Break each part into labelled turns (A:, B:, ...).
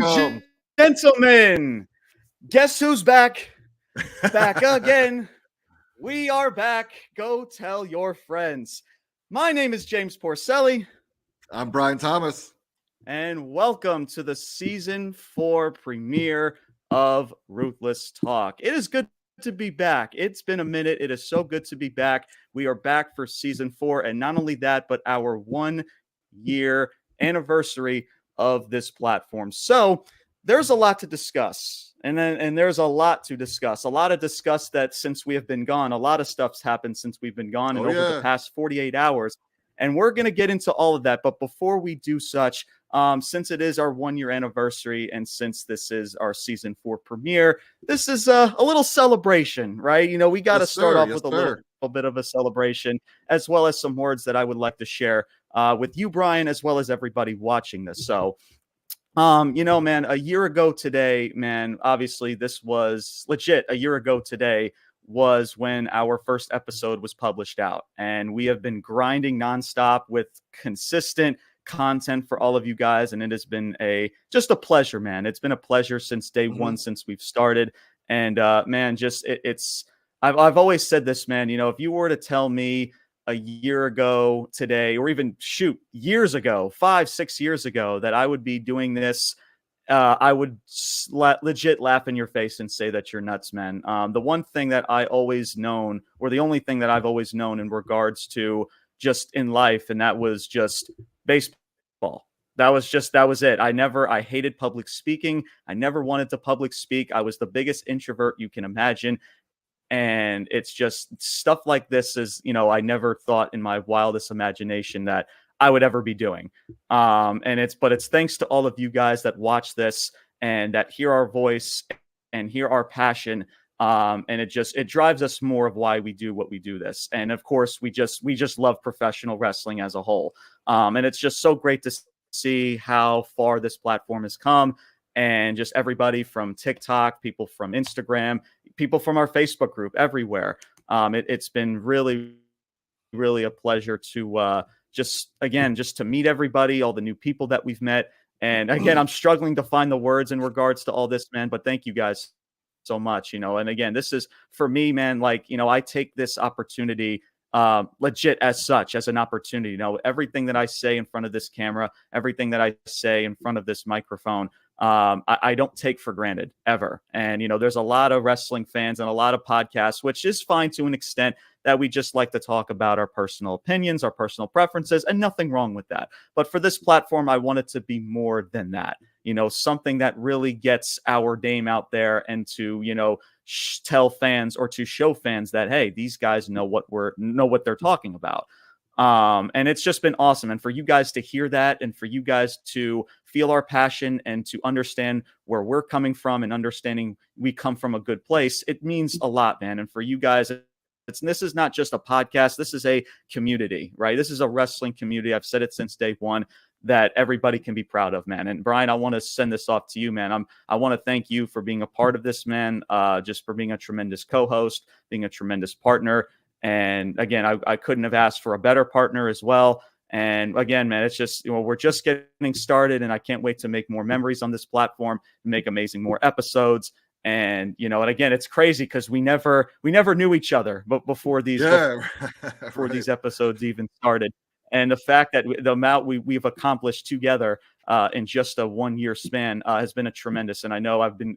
A: and gentlemen, guess who's back? Back again. We are back. Go tell your friends. My name is James Porcelli.
B: I'm Brian Thomas.
A: And welcome to the season 4 premiere of Ruthless Talk. It is good to be back. It's been a minute. It is so good to be back. We are back for season 4. And not only that, but our 1-year anniversary of this platform. So there's a lot to discuss. And there's a lot to discuss. A lot of discuss that since we have been gone. A lot of stuff's happened since we've been gone and over the past 48 hours. And we're going to get into all of that. But before we do such, since it is our 1-year anniversary and since this is our season 4 premiere, this is a little celebration, right? You know, we got to start off with a little bit of a celebration, as well as some words that I would like to share with you, Brian, as well as everybody watching this. So, you know, man, a year ago today, man, obviously this was legit. A year ago today was when our first episode was published out, and we have been grinding nonstop with consistent content for all of you guys, and it has been just a pleasure, man. It's been a pleasure since day one, since we've started. And man, just I've always said this, man. You know, if you were to tell me a year ago today, or even years ago, 5-6 years ago, that I would be doing this, I would legit laugh in your face and say that you're nuts, man. The one thing that I always known, or the only thing that I've always known in regards to just in life, and that was just baseball. That was it. I hated public speaking. I never wanted to public speak. I was the biggest introvert you can imagine. And it's just stuff like this is, you know, I never thought in my wildest imagination that I would ever be doing. But it's thanks to all of you guys that watch this and that hear our voice and hear our passion. And it drives us more of why we do what we do this. And of course, we just love professional wrestling as a whole. And it's just so great to see how far this platform has come. And just everybody from TikTok, people from Instagram, people from our Facebook group, everywhere. It's been really, really a pleasure to just to meet everybody, all the new people that we've met. And again, I'm struggling to find the words in regards to all this, man. But thank you guys so much, you know. And again, this is for me, man, like, you know, I take this opportunity legit as an opportunity. You know, everything that I say in front of this camera, everything that I say in front of this microphone, I don't take for granted ever. And, you know, there's a lot of wrestling fans and a lot of podcasts, which is fine to an extent, that we just like to talk about our personal opinions, our personal preferences, and nothing wrong with that. But for this platform, I want it to be more than that, you know, something that really gets our name out there and to, you know, tell fans or to show fans that, hey, these guys know what they're talking about. And it's just been awesome. And for you guys to hear that, and for you guys to feel our passion and to understand where we're coming from and understanding we come from a good place, it means a lot, man. And for you guys, this is not just a podcast. This is a community, right? This is a wrestling community. I've said it since day one, that everybody can be proud of, man. And Brian, I want to send this off to you, man. I want to thank you for being a part of this, man. Just for being a tremendous co-host, being a tremendous partner. And again, I couldn't have asked for a better partner as well. And again, man, it's just, you know, we're just getting started, and I can't wait to make more memories on this platform, make amazing more episodes. And, you know, and again, it's crazy because we never knew each other, but before these these episodes even started. And the fact that the amount we've accomplished together in just a 1-year span has been a tremendous. And I know I've been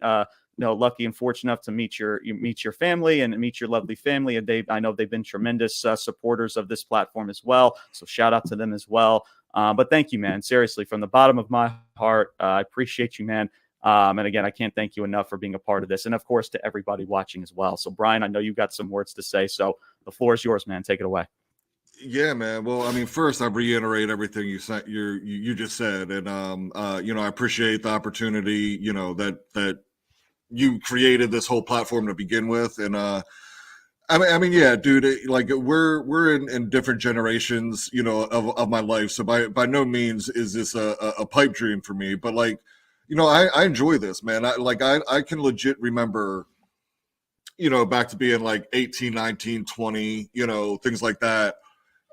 A: lucky and fortunate enough to meet your family and meet your lovely family. And I know they've been tremendous supporters of this platform as well. So shout out to them as well. But thank you, man. Seriously, from the bottom of my heart, I appreciate you, man. And again, I can't thank you enough for being a part of this. And of course, to everybody watching as well. So Brian, I know you've got some words to say. So the floor is yours, man. Take it away.
B: Yeah, man. Well, I mean, first, I reiterate everything you just said. And, you know, I appreciate the opportunity, you know, that you created this whole platform to begin with. And, I mean, yeah, dude, like we're in different generations, you know, of my life. So by no means is this a pipe dream for me, but like, you know, I enjoy this, man. I can legit remember, you know, back to being like 18, 19, 20, you know, things like that.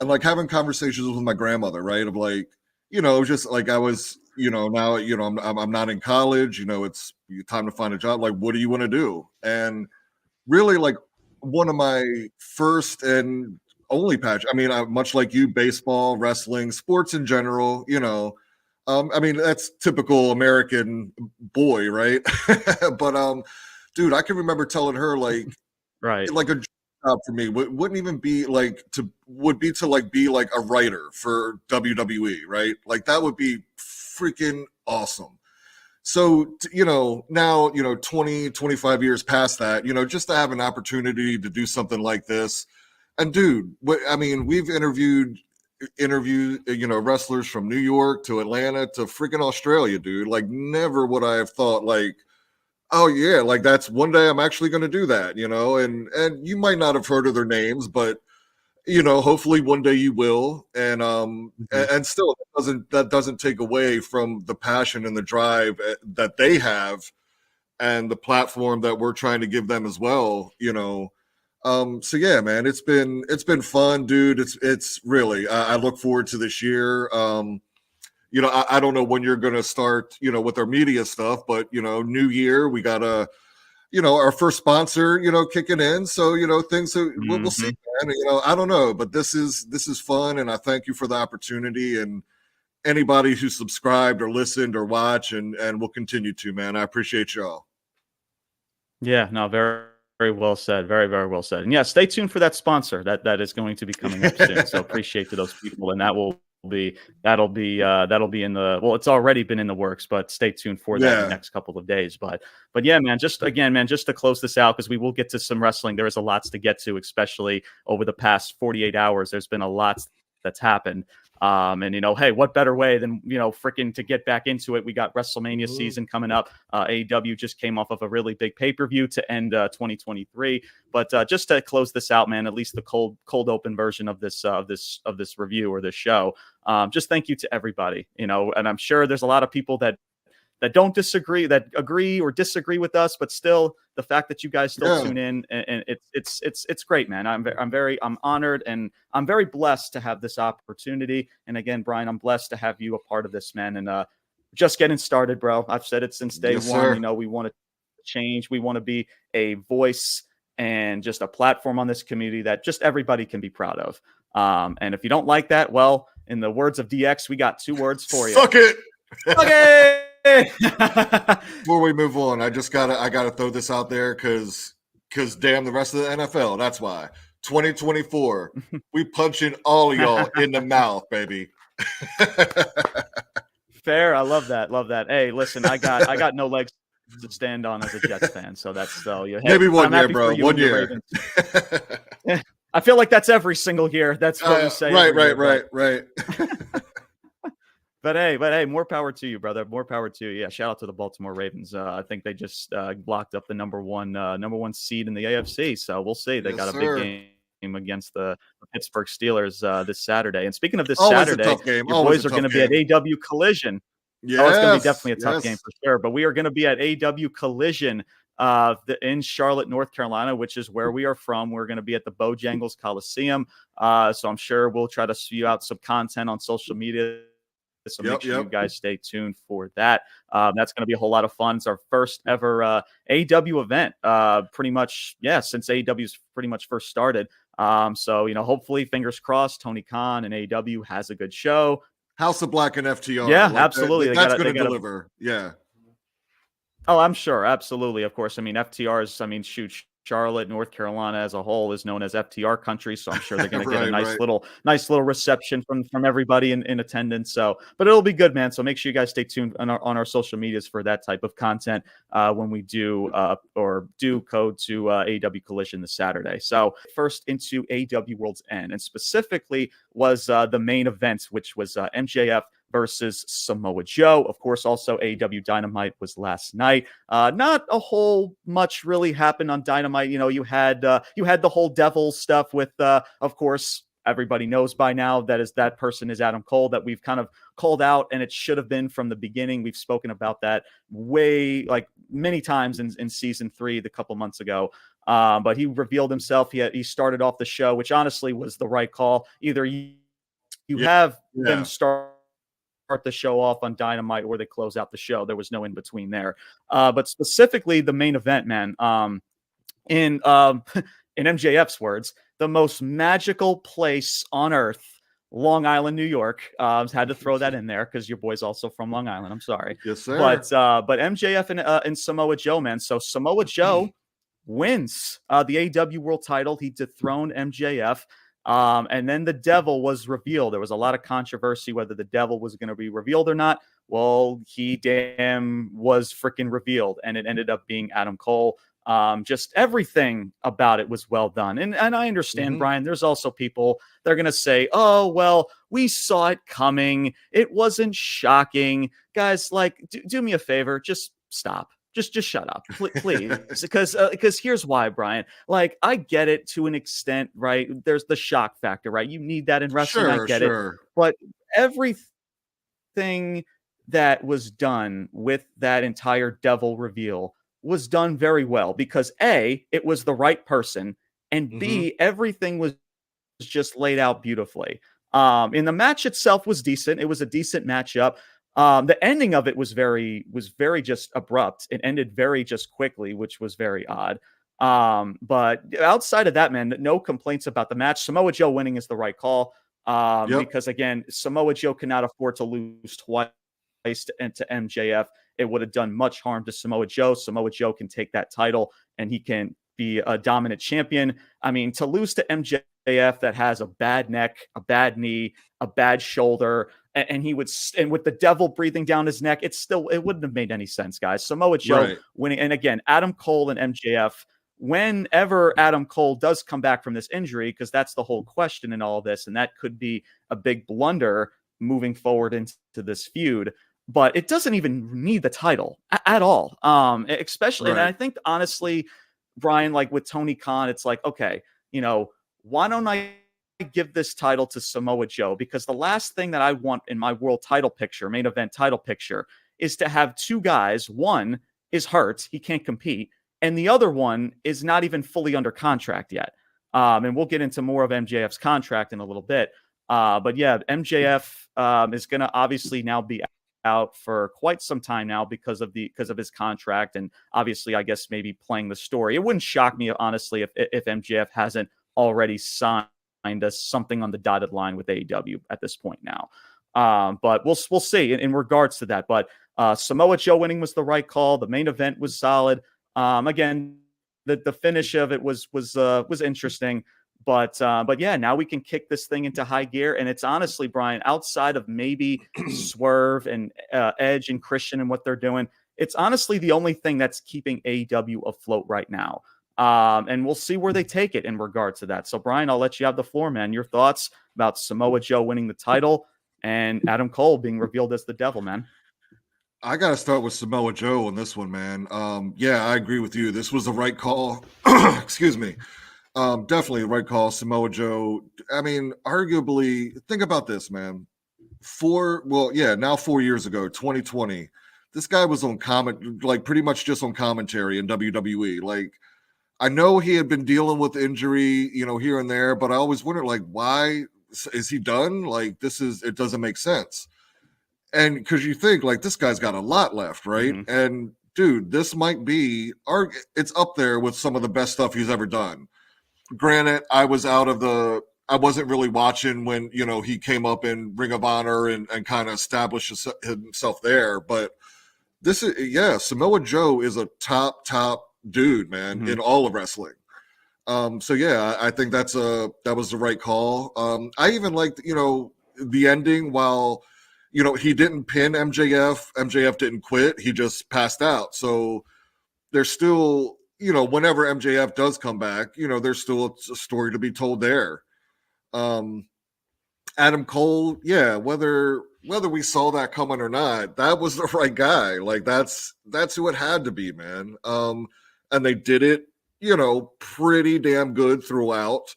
B: And like having conversations with my grandmother, right? Of like, you know, just like I was now, I'm not in college, it's time to find a job. Like, what do you want to do? And really, like, one of my first and only passion, I mean, much like you, baseball, wrestling, sports in general, I mean, that's typical American boy, right? But dude, I can remember telling her, like,
A: Right.
B: like a job for me wouldn't even be like to be like a writer for WWE, right? Like, that would be freaking awesome. So, now, 20, 25 years past that, just to have an opportunity to do something like this. And dude, I mean, we've interviewed, wrestlers from New York to Atlanta to freaking Australia, dude. Like, never would I have thought, like, oh yeah, like, that's one day I'm actually going to do that, and you might not have heard of their names, but hopefully one day you will. And and still, that doesn't take away from the passion and the drive that they have, and the platform that we're trying to give them as well. So yeah, man, it's been fun, dude. It's really, I look forward to this year. I don't know when you're gonna start, with our media stuff, but new year, we got a our first sponsor, kicking in. So, things that we'll see, man. I don't know, but this is fun, and I thank you for the opportunity, and anybody who subscribed or listened or watched, and will continue to, man. I appreciate y'all.
A: Yeah, no, very, very well said. Very, very well said. And yeah, stay tuned for that sponsor that is going to be coming up soon. So appreciate to those people, and that'll be in the, well, it's already been in the works, but stay tuned for that in the next couple of days. But yeah, man, just to close this out, because we will get to some wrestling. There is a lot to get to, especially over the past 48 hours. There's been a lot that's happened. And hey, what better way than freaking to get back into it? We got WrestleMania season coming up. AEW just came off of a really big pay-per-view to end 2023. But just to close this out, man, at least the cold open version of this review or this show. Just thank you to everybody. And I'm sure there's a lot of people that don't disagree, that agree or disagree with us, but still, the fact that you guys still tune in, and it's great, man. I'm honored, and I'm very blessed to have this opportunity. And again, Brian, I'm blessed to have you a part of this, man. And just getting started, bro. I've said it since day one.
B: Sir.
A: We want to change. We want to be a voice and just a platform on this community that just everybody can be proud of. And if you don't like that, well, in the words of DX, we got 2 words for you.
B: Suck it.
A: Okay.
B: Before we move on, I gotta throw this out there, because damn the rest of the NFL. That's why 2024, we punching all of y'all in the mouth, baby.
A: Fair. I love that. Hey, listen, I got no legs to stand on as a Jets fan, so that's so. Hey,
B: maybe one year, bro. 1 year.
A: I feel like that's every single year. That's what we say.
B: Right.
A: But hey, more power to you, brother. More power to you. Yeah, shout out to the Baltimore Ravens. I think they just blocked up the number one seed in the AFC. So we'll see. They got a big game against the Pittsburgh Steelers this Saturday. And speaking of this Saturday, your boys are going to be at AEW Collision.
B: Yes,
A: it's going to be definitely a tough game for sure. But we are going to be at AEW Collision in Charlotte, North Carolina, which is where we are from. We're going to be at the Bojangles Coliseum. So I'm sure we'll try to spew out some content on social media. So make sure you guys stay tuned for that. That's going to be a whole lot of fun. It's our first ever AEW event, pretty much, since AEW's pretty much first started. So, hopefully, fingers crossed, Tony Khan and AEW has a good show.
B: House of Black and FTR.
A: Yeah, absolutely.
B: That's going to deliver. Yeah.
A: Oh, I'm sure. Absolutely. Of course. I mean, FTR's, Charlotte, North Carolina as a whole is known as FTR country, so I'm sure they're going to get a nice little reception from everybody in attendance. So, but it'll be good, man. So make sure you guys stay tuned on our social medias for that type of content when we do code to AEW Collision this Saturday. So first into AEW Worlds End, and specifically was the main event, which was MJF versus Samoa Joe. Of course, also AEW Dynamite was last night. Not a whole much really happened on Dynamite. You had the whole devil stuff with, of course, everybody knows by now that person is Adam Cole, that we've kind of called out, and it should have been from the beginning. We've spoken about that many times in season 3, the couple months ago. But he revealed himself. He started off the show, which honestly was the right call. Either you have them start the show off on Dynamite or they close out the show. There was no in between there. But specifically the main event, man. In in MJF's words, the most magical place on earth, Long Island, New York. Had to throw that in there because your boy's also from Long Island. I'm sorry.
B: Yes, sir.
A: But MJF and Samoa Joe, man. So Samoa Joe wins the AEW World Title. He dethroned MJF. And then the devil was revealed. There was a lot of controversy whether the devil was going to be revealed or not. Well, he damn was freaking revealed, and it ended up being Adam Cole. Just everything about it was well done. And I understand, Brian, there's also people, they're going to say, oh, well, we saw it coming. It wasn't shocking. Guys, like, do me a favor. Just stop. Just shut up, please. Because here's why, Brian. Like, I get it to an extent, right? There's the shock factor, right? You need that in wrestling. I get it. But everything that was done with that entire devil reveal was done very well because A, it was the right person, and B, everything was just laid out beautifully. And the match itself was decent. It was a decent matchup. The ending of it was very just abrupt. It ended very just quickly, which was very odd. But outside of that, man, no complaints about the match. Samoa Joe winning is the right call. Because again, Samoa Joe cannot afford to lose twice to MJF. It would have done much harm to Samoa Joe. Samoa Joe can take that title and he can be a dominant champion. I mean, to lose to MJF that has a bad neck, a bad knee, a bad shoulder, and with the devil breathing down his neck, it wouldn't have made any sense, guys. Samoa Joe winning. And again, Adam Cole and MJF, whenever Adam Cole does come back from this injury, because that's the whole question in all of this, and that could be a big blunder moving forward into this feud. But it doesn't even need the title at all. Especially, and I think honestly, Brian, like with Tony Khan, it's like, okay, why don't I give this title to Samoa Joe? Because the last thing that I want in my world title picture, main event title picture, is to have two guys. One is hurt, he can't compete, and the other one is not even fully under contract yet. And we'll get into more of MJF's contract in a little bit. But yeah, MJF is going to obviously now be out for quite some time now because of his contract, and obviously I guess maybe playing the story. It wouldn't shock me honestly if MJF hasn't already signed us something on the dotted line with AEW at this point now. But we'll see in regards to that. But Samoa Joe winning was the right call. The main event was solid. Again, the finish of it was interesting. But yeah, now we can kick this thing into high gear. And it's honestly, Brian, outside of maybe Swerve and Edge and Christian and what they're doing, it's honestly the only thing that's keeping AEW afloat right now. And we'll see where they take it in regards to that. So, Brian, I'll let you have the floor, man. Your thoughts about Samoa Joe winning the title and Adam Cole being revealed as the devil, man.
B: I got to start with Samoa Joe on this one, man. Yeah, I agree with you. This was the right call. Excuse me. Definitely the right call, Samoa Joe. I mean, arguably, think about this, man. Now 4 years ago, 2020, this guy was on pretty much just on commentary in WWE. Like, I know he had been dealing with injury, here and there, but I always wondered, like, why is he done? Like, it doesn't make sense. And because you think, like, this guy's got a lot left, right? Mm-hmm. And dude, this might be, it's up there with some of the best stuff he's ever done. Granted, I wasn't really watching when, he came up in Ring of Honor and kind of established himself there. But Samoa Joe is a top dude, man, in all of wrestling. So yeah, I think that was the right call. I even liked, the ending while, he didn't pin MJF. MJF didn't quit. He just passed out. So there's still, whenever MJF does come back, there's still a story to be told there. Adam Cole, yeah, whether we saw that coming or not, that was the right guy. Like that's who it had to be, man. And they did it, pretty damn good throughout.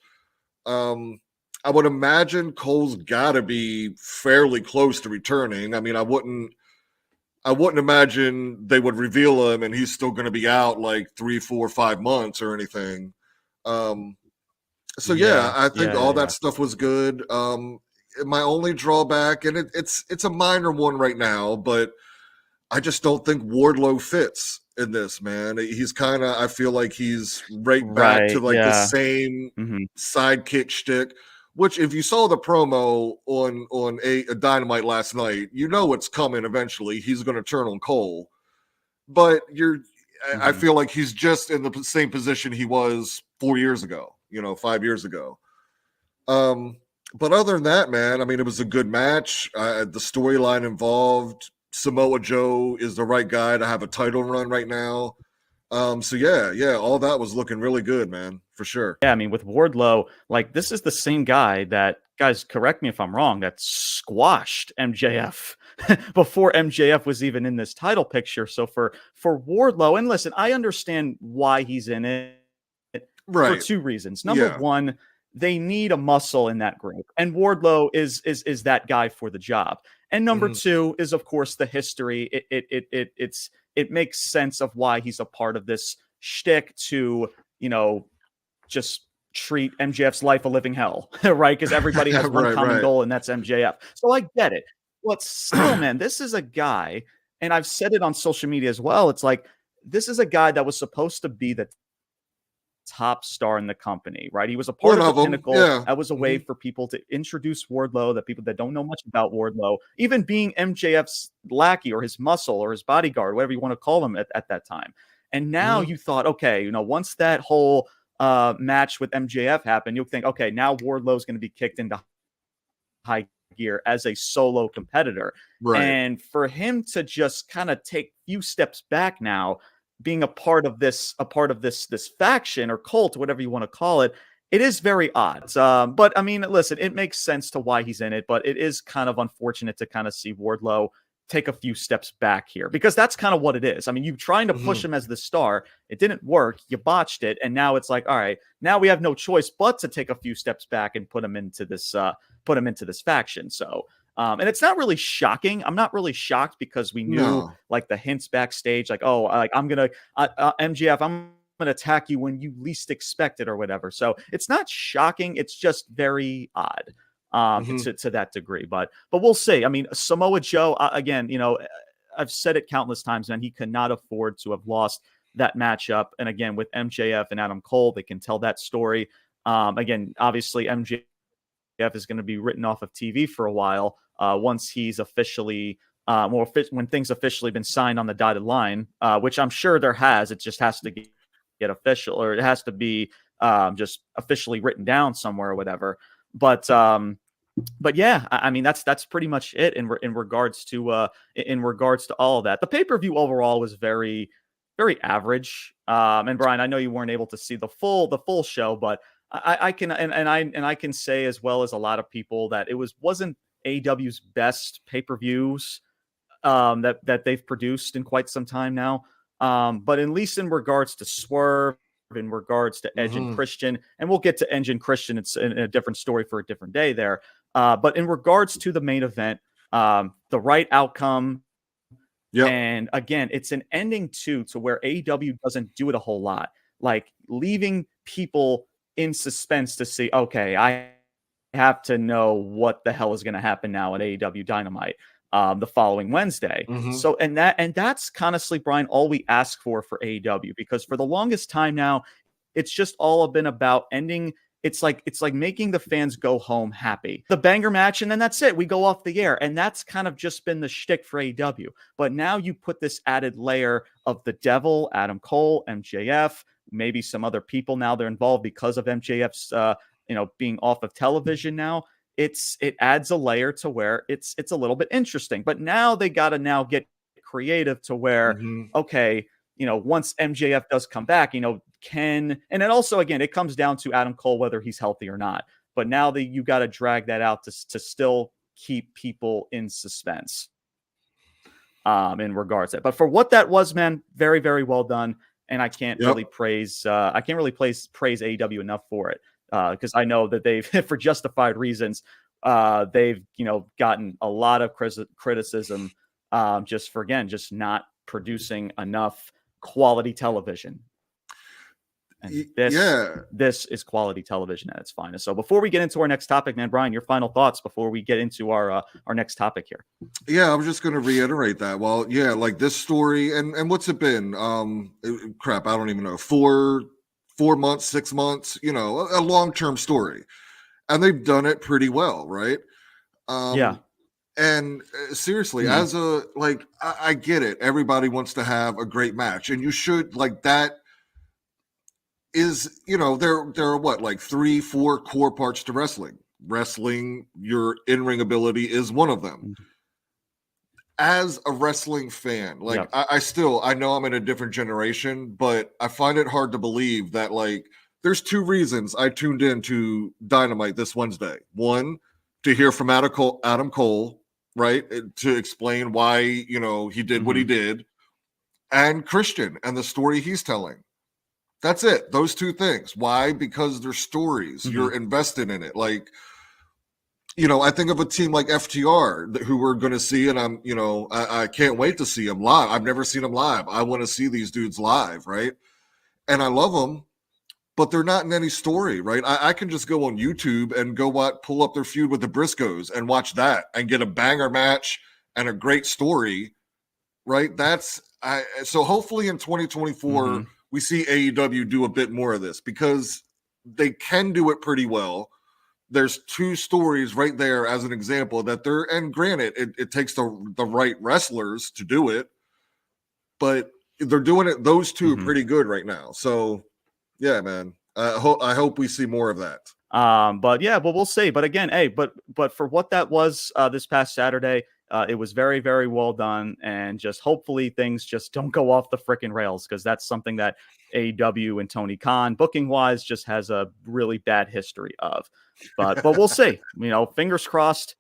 B: I would imagine Cole's got to be fairly close to returning. I mean, I wouldn't imagine they would reveal him and he's still going to be out like 3, 4, 5 months or anything. I think all that stuff was good. my only drawback, and it's a minor one right now, but I just don't think Wardlow fits in this, man. He's kind of, I feel like he's right back to
A: Right.
B: like the
A: Yeah.
B: same
A: Mm-hmm.
B: sidekick shtick. Which, if you saw the promo on a Dynamite last night, you know what's coming eventually. He's going to turn on Cole, but I
A: Mm-hmm.
B: feel like he's just in the same position he was 4 years ago, 5 years ago. But other than that, man, I mean, it was a good match. The storyline involved Samoa Joe is the right guy to have a title run right now. So yeah, all that was looking really good, man, for sure.
A: Yeah, I mean, with Wardlow, like this is the same guy that, guys, correct me if I'm wrong, that squashed MJF before MJF was even in this title picture. So for Wardlow, and listen, I understand why he's in it for
B: Right.
A: two reasons. Number
B: Yeah.
A: one, they need a muscle in that group, and Wardlow is that guy for the job. And number
B: Mm-hmm.
A: two is, of course, the history. It makes sense of why he's a part of this shtick to, just treat MJF's life a living hell, right? Because everybody has one common
B: Right.
A: goal, and that's MJF. So I get it. But still, man, this is a guy, and I've said it on social media as well. It's like, this is a guy that was supposed to be the top star in the company, right? He was a part
B: One
A: of the
B: of them.
A: Pinnacle.
B: Yeah.
A: That was a way for people to introduce Wardlow, that people that don't know much about Wardlow, even being MJF's lackey or his muscle or his bodyguard, whatever you want to call him at that time. And now
B: Mm-hmm.
A: you thought, okay, once that whole match with MJF happened, you'll think, okay, now Wardlow's going to be kicked into high gear as a solo competitor.
B: Right.
A: And for him to just kind of take a few steps back now, being a part of this faction or cult, whatever you want to call it, it is very odd. But I mean, listen, it makes sense to why he's in it, but it is kind of unfortunate to kind of see Wardlow take a few steps back here, because that's kind of what it is. I mean, you trying to push him as the star, it didn't work, you botched it, and now it's like, all right, now we have no choice but to take a few steps back and put him into this faction. So and it's not really shocking. I'm not really shocked, because we knew
B: No.
A: like the hints backstage, like, oh, like I'm gonna MGF, I'm gonna attack you when you least expect it or whatever. So it's not shocking. It's just very odd to that degree. But we'll see. I mean, Samoa Joe, again, I've said it countless times, man, he cannot afford to have lost that matchup. And again, with MJF and Adam Cole, they can tell that story. Again, obviously MJF is going to be written off of TV for a while once he's officially when things officially been signed on the dotted line, which I'm sure there has. It just has to get official, or it has to be just officially written down somewhere or whatever. But yeah, I mean, that's pretty much it in regards to all of that. The pay-per-view overall was very, very average. And Brian, I know you weren't able to see the full show, but I can I can say, as well as a lot of people, that it wasn't AEW's best pay-per-views that they've produced in quite some time now. But at least in regards to Swerve, in regards to Edge and Christian, and we'll get to Edge and Christian, it's in a different story for a different day there. But in regards to the main event, the right outcome.
B: Yep.
A: And again, it's an ending to where AEW doesn't do it a whole lot, like leaving people in suspense to see, okay, I have to know what the hell is going to happen now at AEW Dynamite the following Wednesday. So, and that's honestly, Brian, all we ask for AEW, because for the longest time now, it's just all been about ending. It's like making the fans go home happy. The banger match, and then that's it. We go off the air. And that's kind of just been the shtick for AEW. But now you put this added layer of the devil, Adam Cole, MJF, maybe some other people now they're involved because of MJF's being off of television now. It adds a layer to where it's a little bit interesting. But now they gotta now get creative to where, okay, once MJF does come back, and then also, again, it comes down to Adam Cole, whether he's healthy or not. But now that you got to drag that out to still keep people in suspense in regards to it. But for what that was, man, very, very well done. And I can't really praise AEW enough for it. Because I know that they've, for justified reasons, they've gotten a lot of criticism just for, again, just not producing enough quality television. And
B: Yeah.
A: this is quality television at its finest. So before we get into our next topic, man, Brian, your final thoughts before we get into our next topic here.
B: Yeah, I was just going to reiterate that. Well, yeah, like this story and what's it been? Crap, I don't even know. 4 months, 6 months, a long-term story. And they've done it pretty well, right?
A: Yeah.
B: And seriously, as I get it. Everybody wants to have a great match, and you should, like, that is, there are what, like 3-4 core parts to wrestling. Your in-ring ability is one of them. As a wrestling fan, like, I know I'm in a different generation, but I find it hard to believe that, like, there's 2 reasons I tuned in to Dynamite this Wednesday. One, to hear from Adam Cole, right, to explain why he did what he did, and Christian and the story he's telling. That's it. Those 2 things. Why? Because they're stories. You're invested in it. Like, I think of a team like FTR who we're going to see, and I can't wait to see them live. I've never seen them live. I want to see these dudes live, right? And I love them, but they're not in any story, right? I can just go on YouTube and pull up their feud with the Briscoes and watch that and get a banger match and a great story, right? So hopefully in 2024, we see AEW do a bit more of this because they can do it pretty well. There's 2 stories right there as an example and granted, it takes the right wrestlers to do it, but they're doing it, those 2 pretty good right now. So yeah, man, I hope we see more of that.
A: But we'll see. But again, but for what that was this past Saturday, it was very, very well done, and just hopefully things just don't go off the freaking rails, because that's something that AEW and Tony Khan, booking wise, just has a really bad history of. But we'll see. Fingers crossed.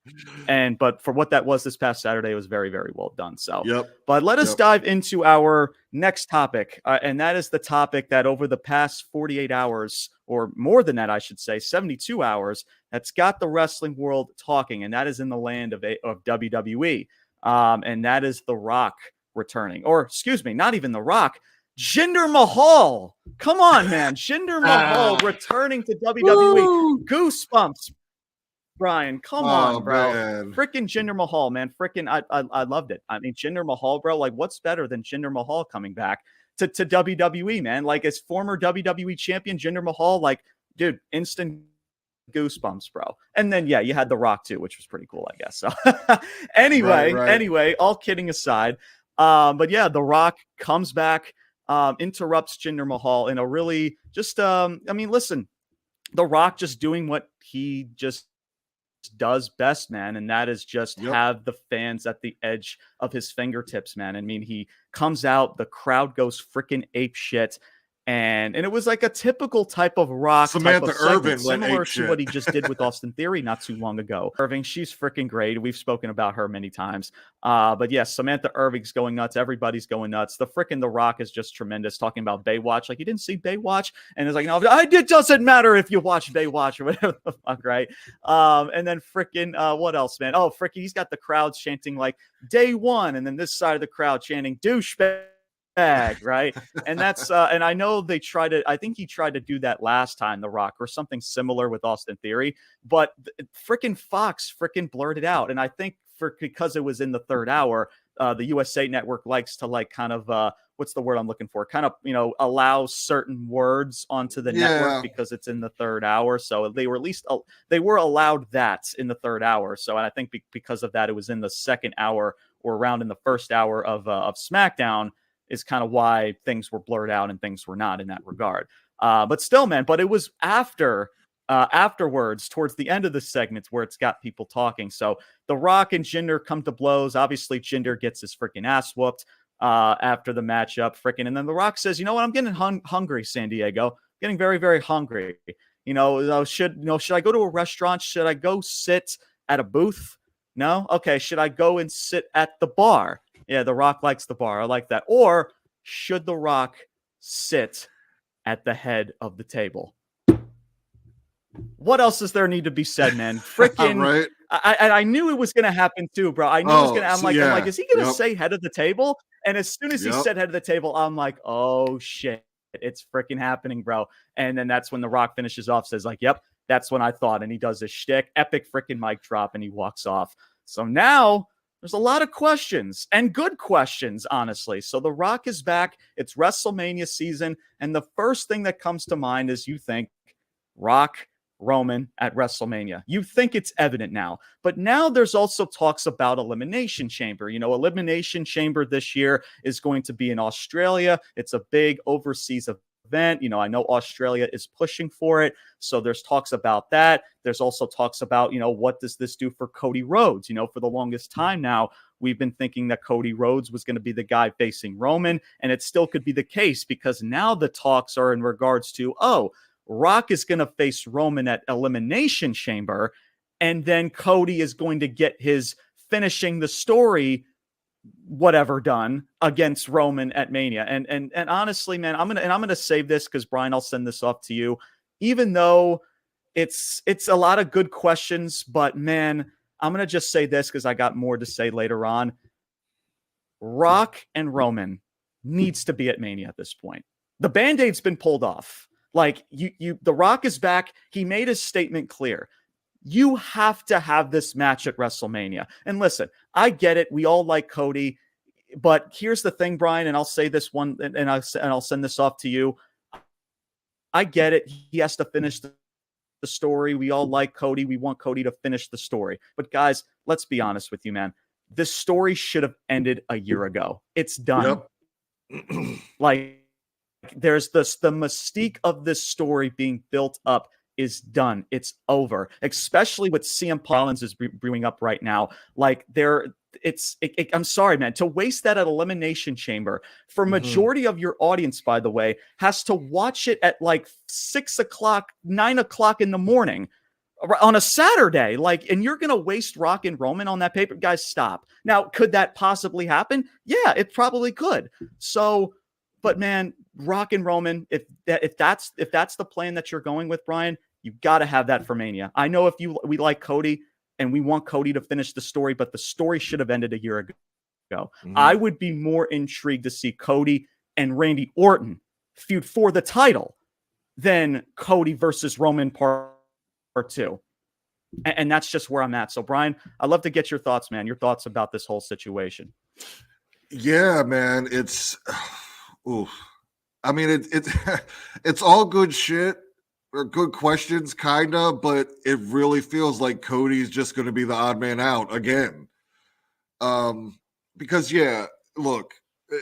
A: But for what that was this past Saturday, it was very, very well done. So, But let us dive into our next topic, and that is the topic that over the past 48 hours, or more than that, I should say, 72 hours, that's got the wrestling world talking, and that is in the land of WWE, and that is The Rock returning, or excuse me, not even The Rock, Jinder Mahal. Come on, man. Jinder Mahal returning to WWE. Goosebumps, Brian. Come on, bro. Freaking Jinder Mahal, man. Freaking, I loved it. I mean, Jinder Mahal, bro. Like, what's better than Jinder Mahal coming back to WWE, man? Like, as former WWE champion, Jinder Mahal, like, dude, instant goosebumps, bro. And then, you had The Rock too, which was pretty cool, I guess. So anyway, all kidding aside. But yeah, The Rock comes back, interrupts Jinder Mahal in a really just, listen, The Rock just doing what he just does best, man, and that is just have the fans at the edge of his fingertips, man. I mean, he comes out, the crowd goes freaking ape shit, and it was like a typical type of Rock
B: Samantha
A: type of segment,
B: Irvin
A: similar to what he just did with Austin Theory not too long ago. Irving, she's freaking great. We've spoken about her many times. But yes, Samantha Irving's going nuts. Everybody's going nuts. The Rock is just tremendous, talking about Baywatch. Like, you didn't see Baywatch? And it's like, no, it doesn't matter if you watch Baywatch or whatever the fuck, right? And then what else, man? Oh, he's got the crowd chanting like day one, and then this side of the crowd chanting douchebag. Right, and that's and I know I think he tried to do that last time, The Rock, or something similar with Austin Theory, but freaking Fox freaking blurted out, and I think because it was in the 3rd hour, the USA Network likes to, like, kind of what's the word I'm looking for, kind of allow certain words onto the network because it's in the 3rd hour, so they were allowed that in the 3rd hour. So, and I think because of that, it was in the 2nd hour or around in the 1st hour of SmackDown, is kind of why things were blurred out and things were not in that regard. But still, man, but it was afterwards, towards the end of the segments, where it's got people talking. So The Rock and Jinder come to blows. Obviously, Jinder gets his freaking ass whooped after the matchup, and then The Rock says, you know what, I'm getting hungry, San Diego. Getting very, very hungry. Should I go to a restaurant? Should I go sit at a booth? No? Okay, should I go and sit at the bar? Yeah, The Rock likes the bar. I like that. Or should The Rock sit at the head of the table? What else does there need to be said, man? Freaking,
B: right?
A: I knew it was going to happen too, bro. I knew it was going to. I'm like, is he going to say head of the table? And as soon as he said head of the table, I'm like, oh shit. It's freaking happening, bro. And then that's when The Rock finishes off, says like, yep, that's when I thought. And he does this shtick, epic freaking mic drop, and he walks off. So now there's a lot of questions and good questions, honestly. So The Rock is back. It's WrestleMania season. And the first thing that comes to mind is you think Rock, Roman at WrestleMania. You think it's evident now. But now there's also talks about Elimination Chamber. You know, Elimination Chamber this year is going to be in Australia. It's a big overseas event. You know, I know Australia is pushing for it. So there's talks about that. There's also talks about, you know, what does this do for Cody Rhodes? You know, for the longest time now, we've been thinking that Cody Rhodes was going to be the guy facing Roman, and it still could be the case because now the talks are in regards to, Rock is going to face Roman at Elimination Chamber, and then Cody is going to get his finishing the story whatever done against Roman at Mania. And honestly, man, I'm gonna save this because Brian, I'll send this off to you. Even though it's a lot of good questions, but man, I'm gonna just say this because I got more to say later on. Rock and Roman needs to be at Mania at this point. The Band-Aid's been pulled off. Like The Rock is back. He made his statement clear. You have to have this match at WrestleMania. And listen, I get it. We all like Cody, but here's the thing, Brian, and I'll say this one, and I'll send this off to you. I get it. He has to finish the story. We all like Cody. We want Cody to finish the story. But guys, let's be honest with you, man. This story should have ended a year ago. It's done. Yep. Like, there's the mystique of this story being built up is done. It's over, especially with CM Collins is brewing up right now. Like I'm sorry, man, to waste that at Elimination Chamber for majority of your audience, by the way, has to watch it at like 6 o'clock, 9 o'clock in the morning on a Saturday. Like, and you're going to waste Rock and Roman on that paper. Guys, stop. Now, could that possibly happen? Yeah, it probably could. So, but man, Rock and Roman, if that's the plan that you're going with, Brian, you've got to have that for Mania. I know we like Cody and we want Cody to finish the story, but the story should have ended a year ago. I would be more intrigued to see Cody and Randy Orton feud for the title than Cody versus Roman part 2. And that's just where I'm at. So, Brian, I'd love to get your thoughts, man. Your thoughts about this whole situation.
B: Yeah, man. It's I mean, it's all good shit or good questions, kind of, but it really feels like Cody's just going to be the odd man out again. Because, yeah, look,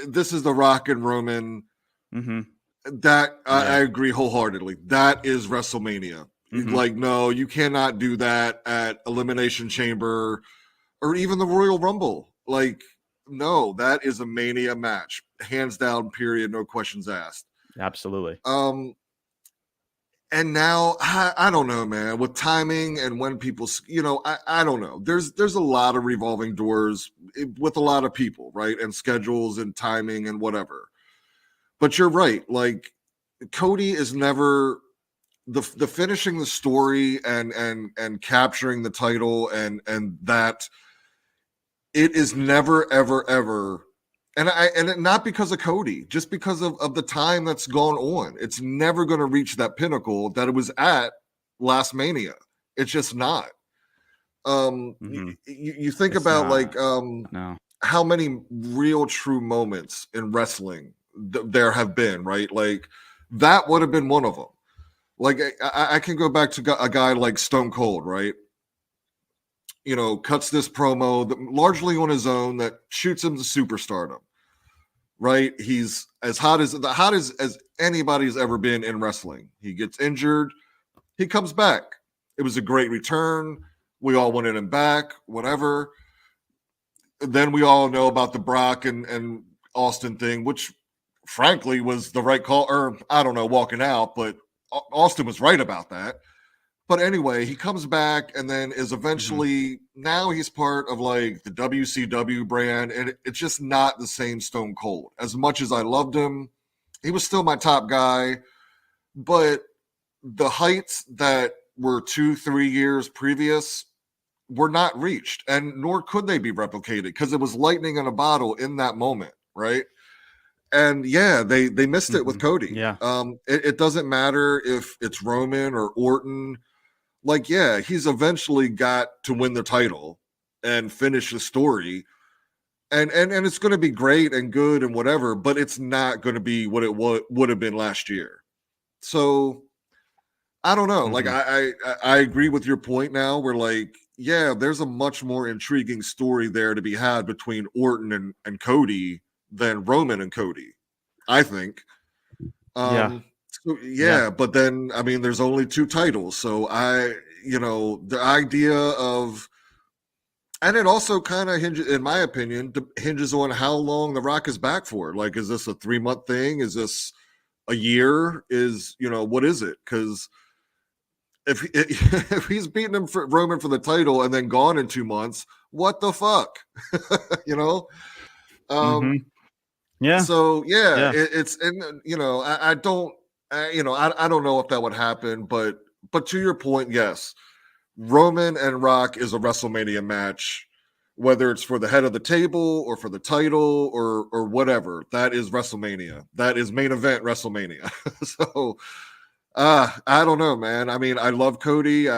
B: this is the Rock and Roman. That I agree wholeheartedly. That is WrestleMania. Like, no, you cannot do that at Elimination Chamber or even the Royal Rumble. Like, no, that is a Mania match, hands down, period, no questions asked.
A: Absolutely.
B: And now I don't know, man, with timing and when people, you know, I don't know. There's a lot of revolving doors with a lot of people, right? And schedules and timing and whatever. But you're right. Like, Cody is never the finishing the story and capturing the title and that. It is never, ever, ever, and not because of Cody, just because of the time that's gone on. It's never going to reach that pinnacle that it was at last Mania. It's just not. You think it's about not. How many real true moments in wrestling there have been, right? Like, that would have been one of them. Like, I can go back to a guy like Stone Cold, right? You know, cuts this promo largely on his own that shoots him to superstardom, right? He's as hot as anybody's ever been in wrestling. He gets injured. He comes back. It was a great return. We all wanted him back, whatever. Then we all know about the Brock and Austin thing, which frankly was the right call, or I don't know, walking out, but Austin was right about that. But anyway, he comes back and then is eventually, now he's part of like the WCW brand, and it's just not the same Stone Cold. As much as I loved him, he was still my top guy, but the heights that were 2-3 years previous were not reached, and nor could they be replicated because it was lightning in a bottle in that moment, right? And yeah, they missed it with Cody.
A: Yeah.
B: It doesn't matter if it's Roman or Orton. Like, yeah, he's eventually got to win the title and finish the story. And it's going to be great and good and whatever, but it's not going to be what it would have been last year. So I don't know. Like, I agree with your point now. Where like, yeah, there's a much more intriguing story there to be had between Orton and Cody than Roman and Cody, I think.
A: Yeah.
B: So, yeah, but then I mean, there's only 2 titles, so the idea of, and it also kind of hinges, in my opinion, hinges on how long The Rock is back for. Like, is this a 3-month thing? Is this a year? Is what is it? Because if he's beating him for Roman for the title and then gone in 2 months, what the fuck?
A: Yeah.
B: So yeah, it's, and I don't I don't know if that would happen, but to your point, yes, Roman and Rock is a WrestleMania match, whether it's for the head of the table or for the title or whatever. That is WrestleMania. That is main event WrestleMania. So I don't know, man. I mean, I love Cody.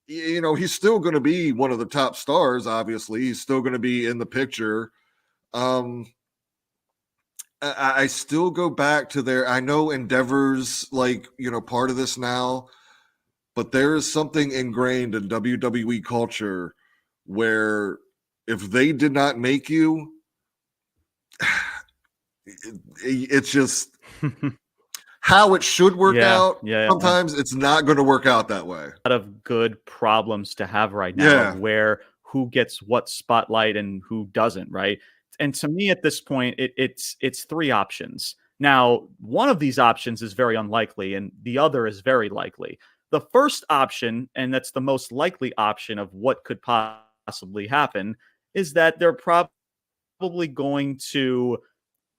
B: He's still going to be one of the top stars. Obviously, he's still going to be in the picture. I still go back to their, I know Endeavor's like, part of this now, but there is something ingrained in WWE culture where if they did not make you, it's just how it should work out. Sometimes it's not going to work out that way.
A: A lot of good problems to have right now of where who gets what spotlight and who doesn't, right? And to me at this point, it's 3 options. Now, one of these options is very unlikely and the other is very likely. The first option, and that's the most likely option of what could possibly happen, is that they're probably going to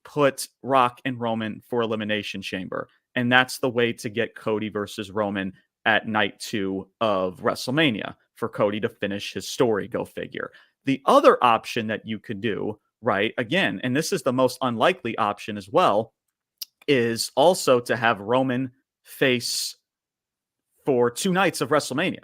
A: put Rock and Roman for Elimination Chamber. And that's the way to get Cody versus Roman at night 2 of WrestleMania, for Cody to finish his story, go figure. The other option that you could do, right, again, and this is the most unlikely option as well, is also to have Roman face for 2 nights of WrestleMania.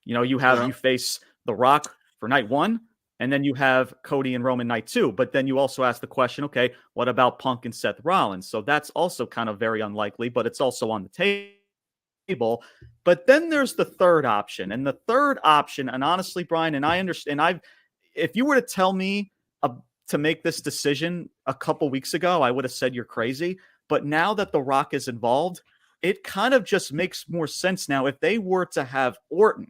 A: You face The Rock for night 1, and then you have Cody and Roman night 2. But then you also ask the question, okay, what about Punk and Seth Rollins? So that's also kind of very unlikely, but it's also on the table. But then there's the third option. And the third option, and honestly, Brian, and I understand, if you were to tell me to make this decision a couple weeks ago, I would have said you're crazy. But now that The Rock is involved, it kind of just makes more sense now. If they were to have Orton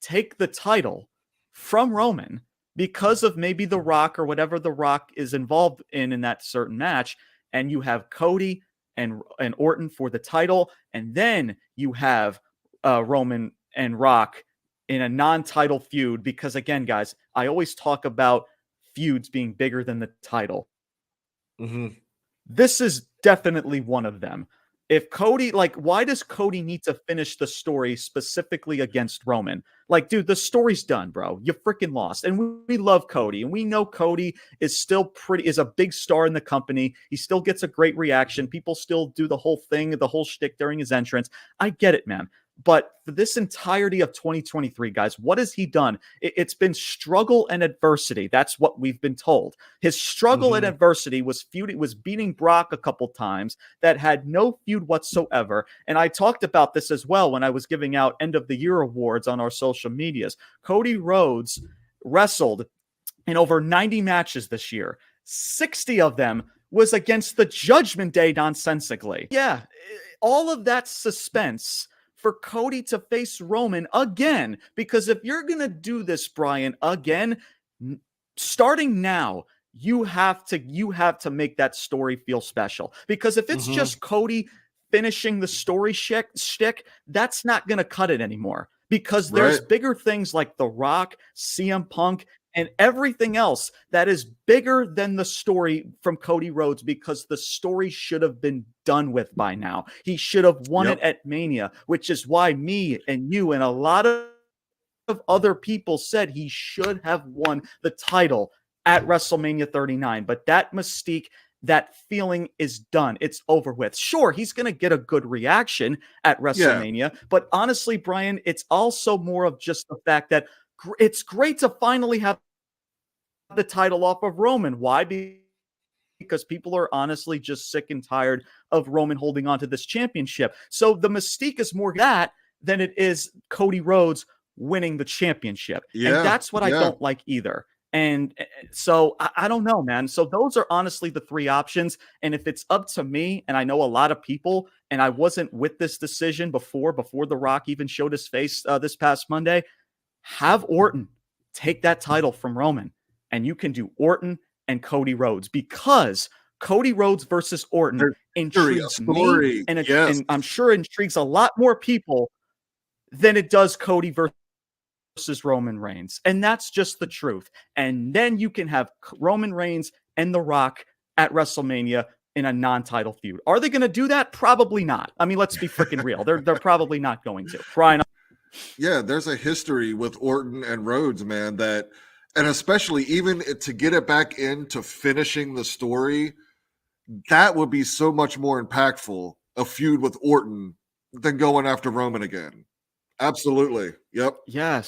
A: take the title from Roman because of maybe The Rock or whatever The Rock is involved in that certain match, and you have Cody and Orton for the title, and then you have Roman and Rock in a non-title feud, because again, guys, I always talk about feuds being bigger than the title. This is definitely one of them. If Cody, like, why does Cody need to finish the story specifically against Roman? Like, dude, the story's done, bro. You freaking lost. And we love Cody. And we know Cody is still is a big star in the company. He still gets a great reaction. People still do the whole thing, the whole shtick during his entrance. I get it, man. But for this entirety of 2023, guys, what has he done? It's been struggle and adversity. That's what we've been told. His struggle and adversity was beating Brock a couple times that had no feud whatsoever. And I talked about this as well when I was giving out end of the year awards on our social medias. Cody Rhodes wrestled in over 90 matches this year. 60 of them was against the Judgment Day nonsensically. Yeah, all of that suspense for Cody to face Roman again, because if you're going to do this, Brian, again, starting now, you have to make that story feel special, because if it's just Cody finishing the story shtick, that's not going to cut it anymore, because there's bigger things like The Rock, CM Punk, and everything else that is bigger than the story from Cody Rhodes, because the story should have been done with by now. He should have won it at Mania, which is why me and you and a lot of other people said he should have won the title at WrestleMania 39. But that mystique, that feeling is done. It's over with. Sure, he's going to get a good reaction at WrestleMania. But honestly, Brian, it's also more of just the fact that it's great to finally have the title off of Roman. Why? Because people are honestly just sick and tired of Roman holding on to this championship. So the mystique is more that than it is Cody Rhodes winning the championship. And that's what I don't like either. And so I don't know, man. So those are honestly the three options. And if it's up to me, and I know a lot of people, and I wasn't with this decision before The Rock even showed his face this past Monday, have Orton take that title from Roman. And you can do Orton and Cody Rhodes, because Cody Rhodes versus Orton intrigues me, and I'm sure intrigues a lot more people than it does Cody versus Roman Reigns. And that's just the truth. And then you can have Roman Reigns and The Rock at WrestleMania in a non-title feud. Are they going to do that? Probably not. I mean, let's be freaking real. They're probably not going to. Brian.
B: Yeah, there's a history with Orton and Rhodes, man, that, and especially even to get it back into finishing the story, that would be so much more impactful, a feud with Orton, than going after Roman again. Absolutely. Yep.
A: Yes.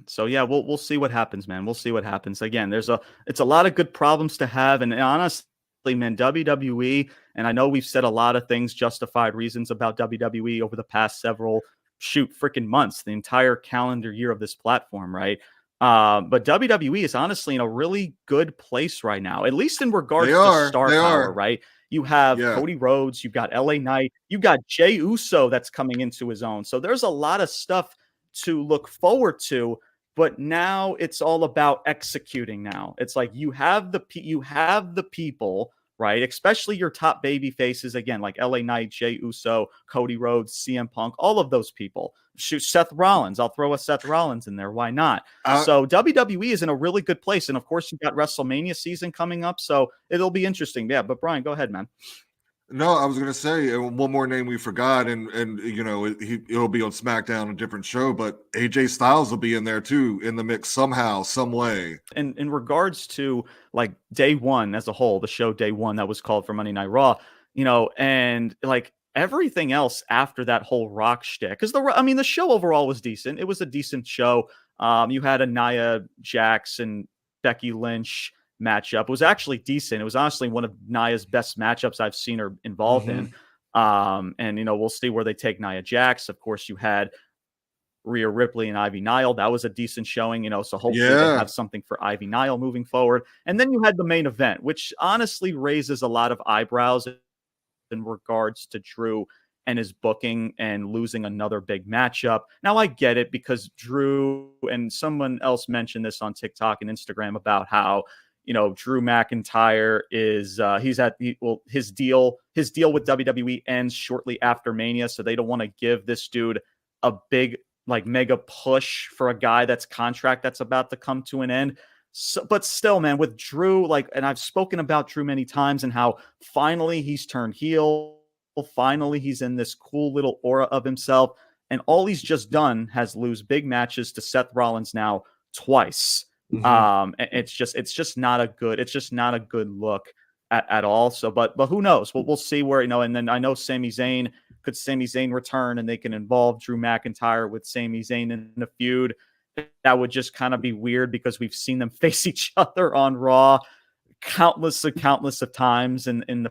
A: So yeah, we'll see what happens, man. We'll see what happens. Again, it's a lot of good problems to have, and honestly, man, WWE, and I know we've said a lot of things, justified reasons about WWE over the past several freaking months, the entire calendar year of this platform, right? But WWE is honestly in a really good place right now, at least in regards to star power, right? You have Cody Rhodes, you've got LA Knight, you got Jey Uso that's coming into his own. So there's a lot of stuff to look forward to, but now it's all about executing now. It's like you have the people, right? Especially your top baby faces, again, like LA Knight, Jey Uso, Cody Rhodes, CM Punk, all of those people. Shoot, Seth Rollins. I'll throw a Seth Rollins in there. Why not? So WWE is in a really good place. And of course, you've got WrestleMania season coming up. So it'll be interesting. Yeah, but Brian, go ahead, man.
B: No, I was going to say one more name we forgot, and you know, he'll be on SmackDown, a different show, but AJ Styles will be in there too, in the mix somehow, some way.
A: And in regards to like day one as a whole, the show day one that was called for Monday Night Raw, you know, and like everything else after that whole Rock shtick, because the show overall was decent. It was a decent show. You had a Nia Jax and Becky Lynch matchup. It was actually decent. It was honestly one of Nia's best matchups I've seen her involved in. And you know, we'll see where they take Nia Jax. Of course, you had Rhea Ripley and Ivy Nile. That was a decent showing, you know, so hopefully they have something for Ivy Nile moving forward. And then you had the main event, which honestly raises a lot of eyebrows in regards to Drew and his booking and losing another big matchup. Now I get it, because Drew, and someone else mentioned this on TikTok and Instagram about how, you know, Drew McIntyre is his deal with WWE ends shortly after Mania, so they don't want to give this dude a big like mega push for a guy that's contract that's about to come to an end. So, but still, man, with Drew, like, and I've spoken about Drew many times and how finally he's turned heel. Finally, he's in this cool little aura of himself. And all he's just done has lose big matches to Seth Rollins now twice. It's just not a good look at all. So, but who knows? We'll see where, you know, and then I know Sami Zayn return and they can involve Drew McIntyre with Sami Zayn in a feud. That would just kind of be weird, because we've seen them face each other on Raw countless of times in the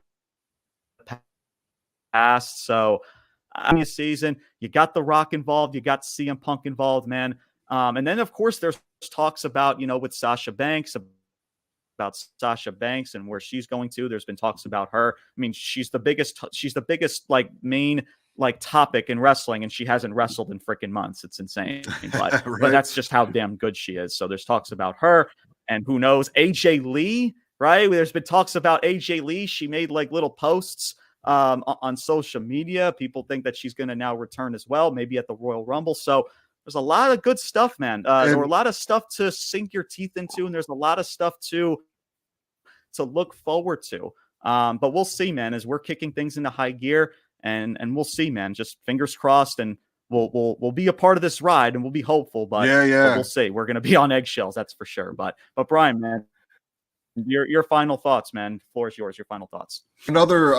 A: past. So, season, you got The Rock involved, you got CM Punk involved, man. And then of course there's talks about, you know, with Sasha Banks, about Sasha Banks and where she's going to. There's been talks about her. I mean, she's the biggest like main like topic in wrestling, and she hasn't wrestled in freaking months. It's insane, but
B: Right.
A: but that's just how damn good she is. So there's talks about her, and who knows, AJ Lee, right? There's been talks about AJ Lee. She made like little posts on social media. People think that she's going to now return as well, maybe at the Royal Rumble. So there's a lot of good stuff, man. There were a lot of stuff to sink your teeth into, and there's a lot of stuff to look forward to. But we'll see, man, as we're kicking things into high gear, and we'll see, man. Just fingers crossed, and we'll be a part of this ride, and we'll be hopeful. But we'll see. We're gonna be on eggshells, that's for sure. But Brian, man, your final thoughts, man. The floor is yours. Your final thoughts.
B: Another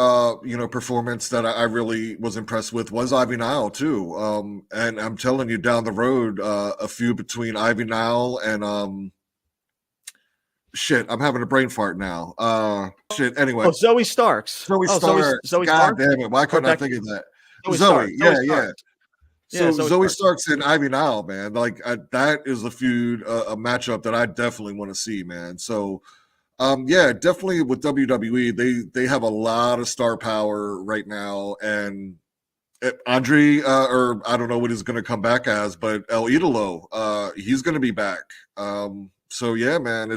B: performance that I really was impressed with was Ivy Nile too. And I'm telling you, down the road, a feud between Ivy Nile and shit, I'm having a brain fart now. Anyway.
A: Oh, Zoe Starks.
B: Zoe Starks.
A: Zoe
B: God
A: Starks?
B: damn it. Why couldn't I think of that?
A: Zoe.
B: Yeah. So Zoe
A: Starks.
B: Starks and Ivy Nile, man, like that is a feud, a matchup that I definitely want to see, man. So, definitely with WWE, they have a lot of star power right now, and Andre, or I don't know what he's going to come back as, but El Idolo, he's going to be back. So yeah, man,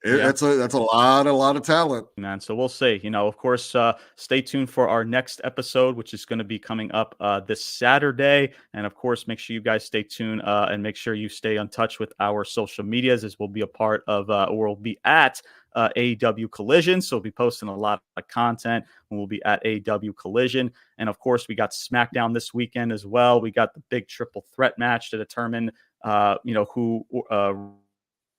B: that's a lot of talent,
A: man. So we'll see. Of course, stay tuned for our next episode, which is going to be coming up this Saturday. And of course, make sure you guys stay tuned and make sure you stay in touch with our social medias, as we'll be a part of, or we'll be at AEW Collision. So we'll be posting a lot of content when we'll be at AEW Collision. And of course, we got SmackDown this weekend as well. We got the big triple threat match to determine, who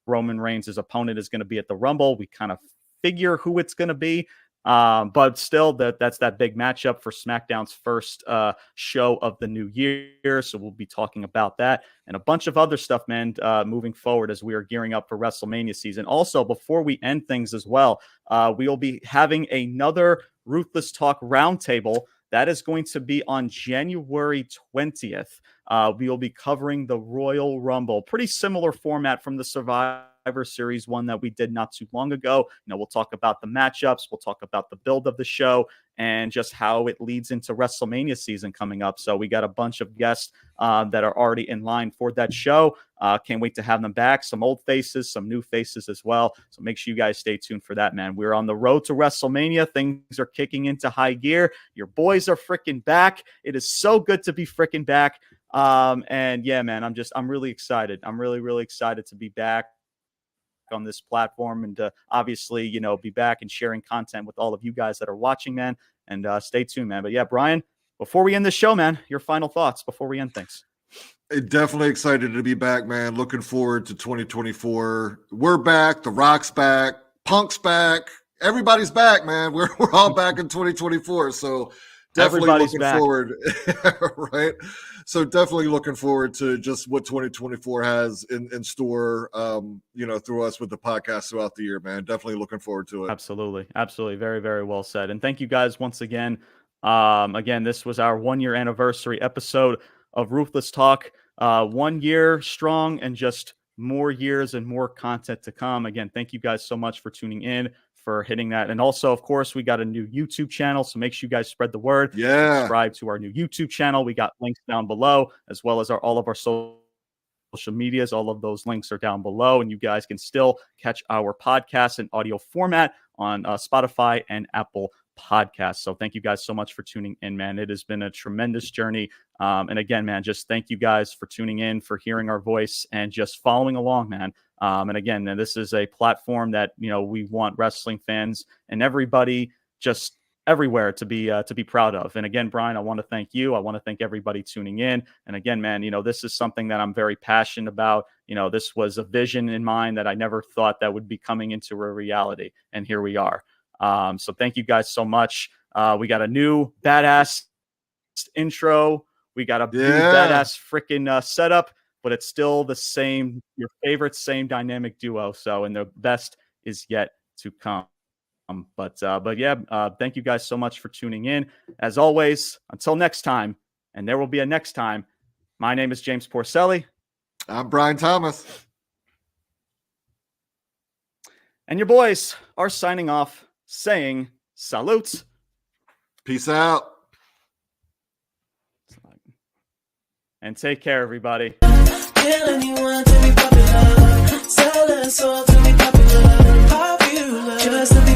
A: Roman Reigns' opponent is going to be at the Rumble. We kind of figure who it's going to be. But still, that's that big matchup for SmackDown's first show of the new year. So we'll be talking about that and a bunch of other stuff, man, moving forward as we are gearing up for WrestleMania season. Also, before we end things as well, we will be having another Ruthless Talk roundtable. That is going to be on January 20th. We will be covering the Royal Rumble. Pretty similar format from the Survivor Series one that we did not too long ago. We'll talk about the matchups. We'll talk about the build of the show and just how it leads into WrestleMania season coming up. So we got a bunch of guests that are already in line for that show. Can't wait to have them back. Some old faces, some new faces as well. So make sure you guys stay tuned for that, man. We're on the road to WrestleMania. Things are kicking into high gear. Your boys are freaking back. It is so good to be freaking back. And yeah, man, I'm really excited. I'm really, really excited to be back on this platform and to obviously, be back and sharing content with all of you guys that are watching, man. And stay tuned, man. But yeah, Brian, before we end the show, man, your final thoughts before we end things.
B: Definitely excited to be back, man. Looking forward to 2024. We're back. The Rock's back. Punk's back. Everybody's back, man. We're all back in 2024. So definitely looking forward, right? So definitely looking forward to just what 2024 has in store, through us with the podcast throughout the year, man. Definitely looking forward to it.
A: Absolutely. Very, very well said. And thank you guys once again. Again, this was our 1-year anniversary episode of Ruthless Talk. 1 year strong and just more years and more content to come. Again, thank you guys so much for tuning in, for hitting that. And also, of course, we got a new YouTube channel, so make sure you guys spread the word. Subscribe to our new YouTube channel. We got links down below, as well as all of our social medias. All of those links are down below, and you guys can still catch our podcast in audio format on Spotify and Apple Podcasts. So thank you guys so much for tuning in, man. It has been a tremendous journey. And again, man, just thank you guys for tuning in, for hearing our voice, and just following along, man. And again, this is a platform that, we want wrestling fans and everybody just everywhere to be proud of. And again, Brian, I want to thank you. I want to thank everybody tuning in. And again, man, this is something that I'm very passionate about. This was a vision in mind that I never thought that would be coming into a reality. And here we are. So thank you guys so much. We got a new badass intro. We got a new badass freaking setup, but it's still the same, your favorite, same dynamic duo. So, and the best is yet to come. But yeah, thank you guys so much for tuning in. As always, until next time, and there will be a next time. My name is James Porcelli.
B: I'm Brian Thomas.
A: And your boys are signing off, saying salutes.
B: Peace out.
A: And take care, everybody.
C: Kill anyone to be popular. Sell their soul to be popular. Popular. Just to be